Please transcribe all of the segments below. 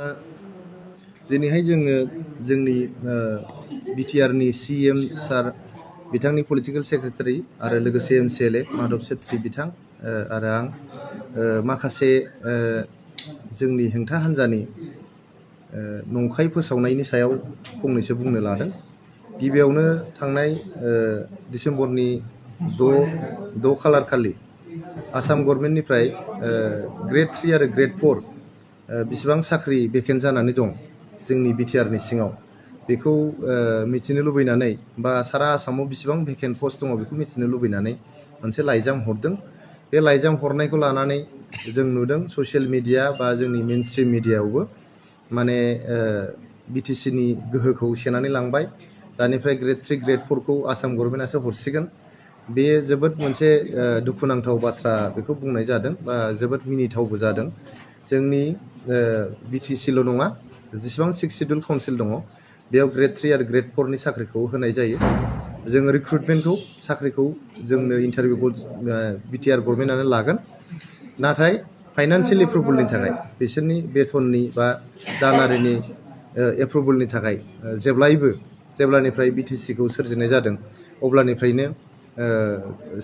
दिनैहाय जोङो जोंनि बिटिआरनि सीएम सार बिथांनि पलिटिकल सेक्रेटारि आरो लोगोसे एमसिएलए माधव सेत्री बिथां आरो आं माखासे जोंनि हेंथा हान्जानि नंखाय फोसावनायनि सायाव फंनैसो बुंनो लादों। गिबियावनो थांनाय डिसेम्बरनि 6 खालार खालि आसाम गभर्नमेन्टनिफ्राय ग्रेड 3 आरो ग्रेड 4 बिसिबां साख्रि भेकेन्ट जानानै दं जोंनि बिटिआरनि सिङाव बेखौ मिथिनो लुबैनानै बा सारा आसामाव बिसिबां भेकेन्ट पस्ट दङ बेखौ मिथिनो लुबैनानै मोनसे लाइजाम हरदों। बे लाइजाम हरनायखौ लानानै जों नुदों ससियेल मिडिया बा जोंनि मेनस्ट्रिम मिडियायावबो माने बिटिसिनि गोहोखौ सेनानै लांबाय। दानिफ्राय ग्रेड 3 ग्रेड 4 खौ आसाम गभर्नमेन्टआसो हरसिगोन। बे जोबोद मोनसे दुखुनांथाव बाथ्रा बेखौ बुंनाय जादों बा जोबोद मिनिथावबो जादों। जोंनि बिटिसिल' नङा जेसेबां 6 सिड्युल काउन्सिल दङ बेयाव ग्रेड 3 आरो ग्रेड 4 नि साख्रिखौ होनाय जायो। जोङो रिक्रुटमेन्टखौ साख्रिखौ जोंनो इन्टारभिउखौ बिटिआर गभर्नमेन्टआनो लागोन। नाथाय फाइनान्सियेल एप्रुभेलनि थाखाय बिसोरनि बेथननि बा दानारिनि एप्रुभेलनि थाखाय जेब्लानिफ्राय बिटिसिखौ सोरजिनाय जादों अब्लानिफ्रायनो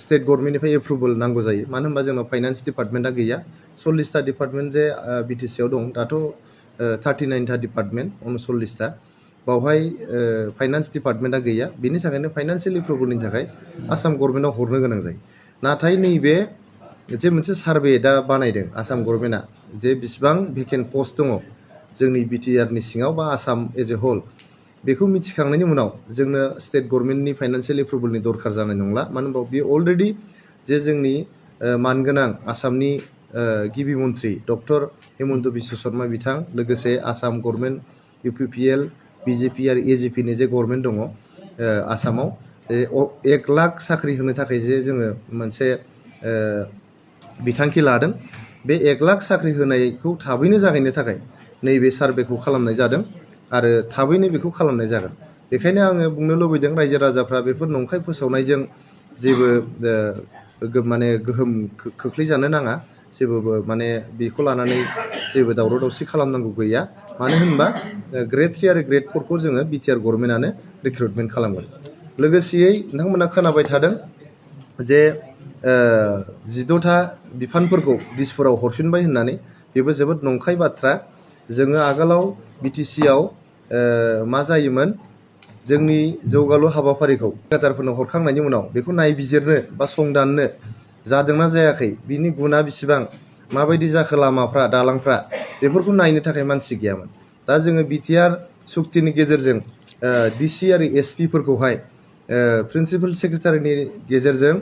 स्टेट गभर्नमेन्टनिफ्राय एप्रुभेल नांगौ जायो। मानो होनबा जोंनाव फाइनान्स डिपार्टमेन्टआ गैया। 40टा डिपार्टमेन्ट जे बिटिसिआव दं दाथ' 39टा डिपार्टमेन्ट 39टा बावहाय फाइनान्स डिपार्टमेन्टआ गैया। बेनि थाखायनो फाइनान्सियेल एप्रुभेलनि थाखाय आसाम गभर्नमेन्टआव हरनो गोनां जायो। नाथाय नैबे जे मोनसे सार्भे दा बानायदों आसाम गभर्नमेन्टआ जे बिसिबां भेकेन्ट पस्ट दङ जोंनि बिटिआरनि सिङाव बा आसाम एज ए होल बेखौ मिथिखांनायनि उनाव जोंनो स्टेट गभर्नमेन्टनि फाइनान्सियेल एप्रुभेलनि दरकार जानाय नंला। मानो होनबा बे अलरेडि जे जोंनि मानगोनां आसामनि गिबि मन्त्रि डक्टर हेमन्त बिश्व शर्मा बिथां लोगोसे आसाम गभर्नमेन्ट इउपिपिएल बिजेपि आरो एजिपिनि जे गभर्नमेन्ट दङ आसामाव 1 लाख साख्रि होनो थाखाय जे जोङो मोनसे बिथांखि लादों। बे 1 लाख साख्रि होनायखौ थाबैनो जागायनो थाखाय नैबे सार्भेखौ खालामनाय जादों आरो थाबैनो बेखौ खालामनाय जागोन। बेखायनो आङो बुंनो लुबैदों रायजो राजाफ्रा बेफोर नंखाय फोसावनायजों जेबो माने गोहोम खोख्लैजानो नाङा। जेबो माने बेखौ लानानै जेबो दावराव दावसि खालामनांगौ गैया। मानो होनबा ग्रेड 3 आरो ग्रेड 4 खौ जोङो बिटिआर गभर्नमेन्टआनो रिक्रुटमेन्ट खालामगोन। लोगोसेयै नोंथांमोना खोनाबाय थादों जे 16टा बिफानफोरखौ दिसपुराव हरफिनबाय होननानै बेबो जोबोद नंखाय बाथ्रा। जोङो आगोलाव बिटिसिआव मा जायोमोन जोंनि जौगालु हाबाफारिखौ सेक्रेटारिफोरनो हरखांनायनि उनाव बेखौ नायबिजिरनो बा संदाननो जादोंना जायाखै बिनि गुना बिसिबां माबायदि जाखो लामाफ्रा दालांफ्रा बेफोरखौ नायनो थाखाय मानसि गैयामोन। दा जोङो बिटिआर सुक्तिनि गेजेरजों डिसि आरो एसपिफोरखौहाय प्रिन्सिपाल सेक्रेटारिनि गेजेरजों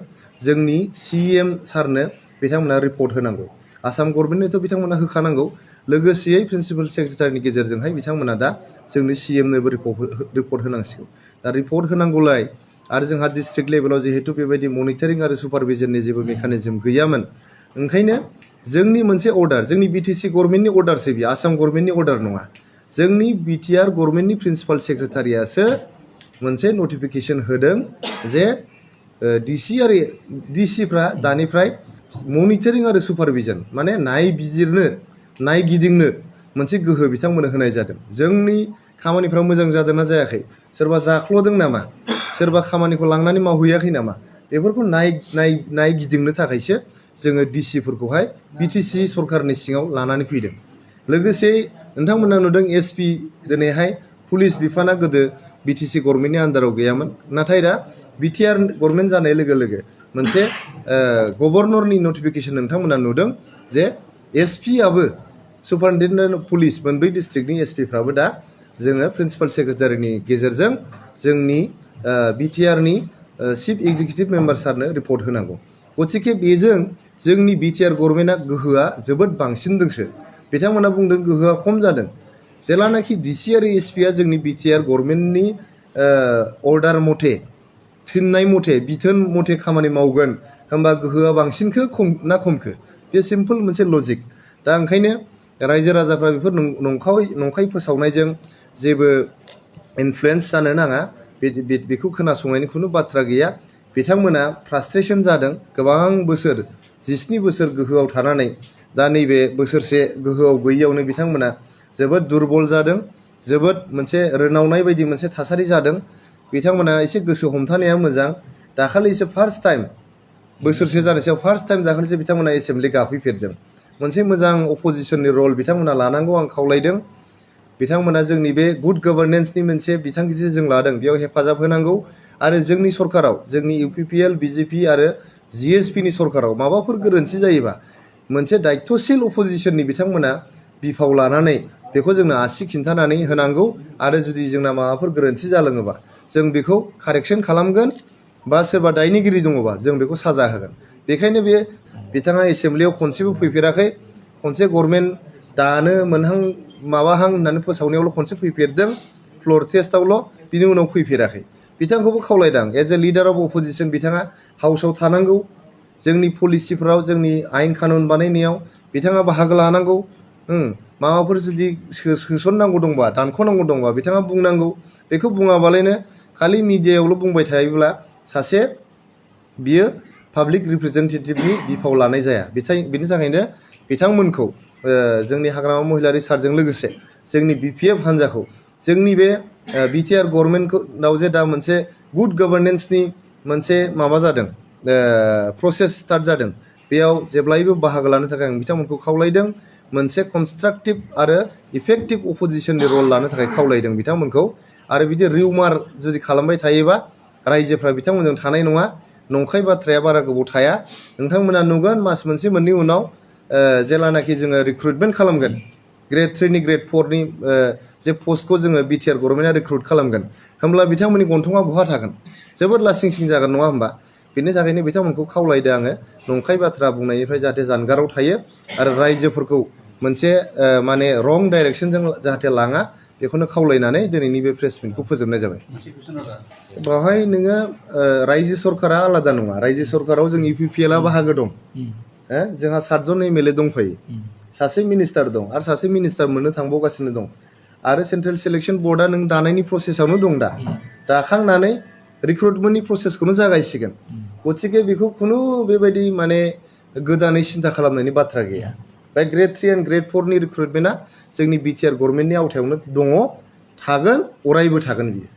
जोंनि सीएम सारनो बिथांमोना रिपर्ट होनांगौ। आसाम गभर्नमेन्टनोथ' बिथांमोना होखानांगौ। लोगोसेयै प्रिन्सिपाल सेक्रेटारिनि गेजेरजोंहाय बिथांमोना दा जोंनि सीएमनोबो रिपर्ट होनांसिगौ। दा रिपर्ट होनांगौलाय आरो जोंहा डिस्ट्रिक्ट लेभेलाव जिहेतु बेबायदि मनिटरिं आरो सुपारभिजननि जेबो मेकानिजम गैयामोन ओंखायनो जोंनि मोनसे अर्डार जोंनि बिटिसि गभर्नमेन्टनि अर्डारसो बियो आसाम गभर्नमेन्टनि अर्डार नङा। जोंनि बिटिआर गभर्नमेन्टनि प्रिन्सिपाल सेक्रेटारियासो मोनसे नटिफिकेसन होदों जे डिसि आरो डिसिफ्रा दानिफ्राय मनिटरिं आरो सुपारभिजन माने नायगिदिंनो मोनसे गोहो बिथांमोननो होनाय जादों। जोंनि खामानिफ्रा मोजां जादोंना जायाखै, सोरबा जाख्ल'दों नामा, सोरबा खामानिखौ लांनानै मावहैयाखै नामा, बेफोरखौ नायगिदिंनो थाखायसो जोङो डिसिफोरखौहाय बिटिसि सरकारनि सिङाव लानानै फैदों। लोगोसे नोंथांमोना नुदों एसपि दिनैहाय पुलिस बिफाना गोदो बिटिसि गभर्नमेन्टनि आन्दाराव गैयामोन। नाथाय दा बिटिआर गभर्नमेन्ट जानाय लोगो लोगो मोनसे गभर्नरनि नटिफिकेसन नोंथांमोना नुदों जे एसपिआबो सुपारिनटेन्डेन्ट अफ पुलिस मोनब्रै डिस्ट्रिक्टनि एसपिफ्राबो दा जोङो प्रिन्सिपाल सेक्रेटारिनि गेजेरजों जोंनि बिटिआरनि चिफ एक्जिकिउटिभ मेम्बार सारनो रिपर्ट होनांगौ। गतिके बेजों जोंनि बिटिआर गभर्नमेन्टआ गोहोआ जोबोद बांसिनदोंसो। बिथांमोना बुंदों गोहोआ खम जादों। जेलानाखि डिसि आरो एसपिआ जोंनि बिटिआर गभर्नमेन्टनि अर्डार मथे थिननाय मथे बिथोन मथे खामानि मावगोन होनबा गोहोआ बांसिनखो ना खमखो बे सिम्पोल मोनसे लजिक। दा ओंखायनो रायजो राजाफ्रा बेफोर नंखाय फोसावनायजों जेबो इनफ्लुयेन्स जानो नाङा। बेखौ खोनासंनायनि खुनु बाथ्रा गैया। बिथांमोना फ्रास्ट्रेसन जादों गोबां बोसोर 17 बोसोर गोहोआव थानानै दा नैबे बोसोरसे गोहोआव गैयैयावनो बिथांमोना जोबोद दुरबल जादों, जोबोद मोनसे रोनावनाय बायदि मोनसे थासारि जादों। बिथांमोना एसे गोसो हमथानाया मोजां। दाखालिसो फार्स्ट टाइम बोसोरसे जानोसैयाव फार्स्ट टाइम दाखालिसो बिथांमोना एसेम्बलि गाफैफेरदों। मोनसे मोजां अपोजिशननि रल बिथांमोना लानांगौ आं खावलायदों। बिथांमोना जोंनि बे गुड गभार्नेन्सनि मोनसे बिथांखि जों लादों बेयाव हेफाजाब होनांगौ आरो जोंनि सरकाराव जोंनि UPPL BJP आरो GSPनि सरकाराव माबाफोर गोरोन्थि जायोबा मोनसे दायित्वशील अपोजिशननि बिथांमोना बिफाव लानानै बेखौ जोंनो आसि खिन्थानानै होनांगौ आरो जुदि जोंना माबाफोर गोरोन्थि जालाङोबा जों बेखौ कारेक्सन खालामगोन बा सोरबा दायनिगिरि दङबा जों बेखौ साजा होगोन। बेखायनो बे बिथाङा एसेम्बलियाव खनसेबो फैफेराखै, खनसे गभर्नमेन्ट दानो मोनहां माबाहां होननानै फोसावनायावल' खनसे फैफेरदों, फ्लर टेस्टआवल', बिनि उनाव फैफेराखै। बिथांखौबो खावलायदों as a leader of opposition बिथाङा हाउसआव थानांगौ, जोंनि पलिसिफ्राव जोंनि आयेन कानुन बानायनायाव बिथाङा बाहागो लानांगौ। माबाफोर जुदि सोसननांगौ दंबा दानख'नांगौ दंबा बिथाङा बुंनांगौ। बेखौ बुङाबालायनो खालि मिडियायावल' बुंबाय थायोब्ला सासे बियो पाब्लिक रिप्रेजेन्टेटिभनि बिफाव लानाय जाया। बिनि थाखायनो बिथांमोनखौ जोंनि हाग्रामा महिलारि सारजों लोगोसे जोंनि BPF हान्जाखौ जोंनि बे BTR गभर्नमेन्टआव जे दा मोनसे गुड गभार्नेन्सनि मोनसे माबा जादों, प्रसेस स्टार्ट जादों, बेयाव जेब्लायबो बाहागो लानो थाखाय आं बिथांमोनखौ खावलायदों। मोनसे कनस्ट्राक्टिभ आरो इफेक्टिभ अपोजिशननि रल लानो थाखाय खावलायदों बिथांमोनखौ। आरो बिदि रिउमार जुदि खालामबाय थायोबा रायजोफ्रा बिथांमोनजों थानाय नङा। नंखाय बाथ्राया बारा गोबाव थाया। नोंथांमोना नुगोन मास मोनसे मोननै उनाव जेलानाखि जोङो रिक्रुटमेन्ट खालामगोन ग्रेड 3नि ग्रेड 4नि जे पस्टखौ जोङो BTR गभर्नमेन्टआ रिक्रुट खालामगोन, होमब्ला बिथांमोननि गन्थङा बहा थागोन? जोबोद लासिं सिं जागोन नङा होमबा? बेनि थाखायनो बिथांमोनखौ खावलायदो आङो नंखाय बाथ्रा बुंनायनिफ्राय जाहाथे जानगाराव थायो आरो रायजोफोरखौ मोनसे माने रं डाइरेक्सनजों जाहाथे लाङा, बेखौनो खावलायनानै दिनैनि बे प्रेस मिटखौ फोजोबनाय जाबाय। बेवहाय नोङो रायजो सरकारा आलादा नङा। रायजो सरकाराव जों UPPLआ बाहागो दं। जोंहा 7 जन MLA दंफायो, सासे मिनिस्टार दं आरो सासे मिनिस्टार मोननो थांबावगासिनो दं। आरो सेन्ट्रेल सिलेक्सन बर्डआ नों दानायनि प्रसेसआवनो दं दा। दाखांनानै रिक्रुटमेन्टनि प्रसेसखौनो जागायसिगोन। गथिखे बेखौ खुनु बेबायदि माने गोदानै सिन्था खालामनायनि बाथ्रा गैया। दा ग्रेड 3 एन्ड ग्रेड 4नि रिक्रुटमेन्टआ जोंनि BTR गभर्नमेन्टनि आवथायावनो दङ, थागोन, अरायबो थागोन बियो।